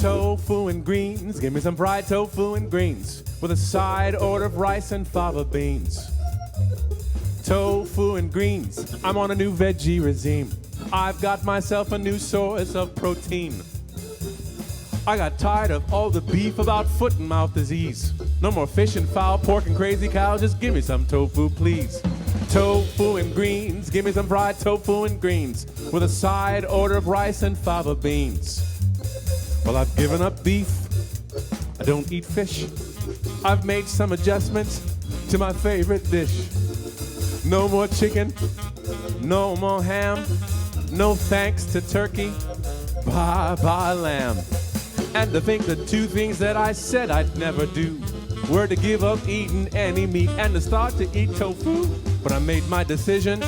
Tofu and greens, give me some fried tofu and greens with a side order of rice and fava beans. Tofu and greens, I'm on a new veggie regime. I've got myself a new source of protein. I got tired of all the beef about foot and mouth disease. No more fish and fowl, pork and crazy cow, just give me some tofu, please. Tofu and greens, give me some fried tofu and greens with a side order of rice and fava beans. Well, I've given up beef, I don't eat fish. I've made some adjustments to my favorite dish. No more chicken, no more ham, no thanks to turkey, bye-bye lamb. And to think the two things that I said I'd never do were to give up eating any meat and to start to eat tofu. But I made my decision,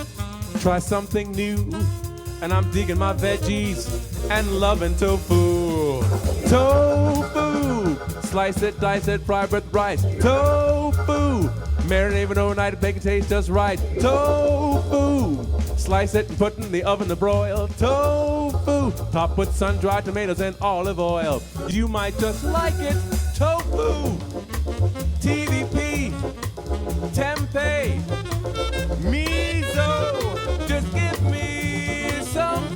try something new, and I'm digging my veggies and loving tofu. Tofu! Slice it, dice it, fry with rice. Tofu! Marinate it overnight, bake it taste just right. Tofu! Slice it and put in the oven to broil. Tofu! Top with sun-dried tomatoes and olive oil. You might just like it. Tofu! TVP! Tempeh! Miso! Just give me some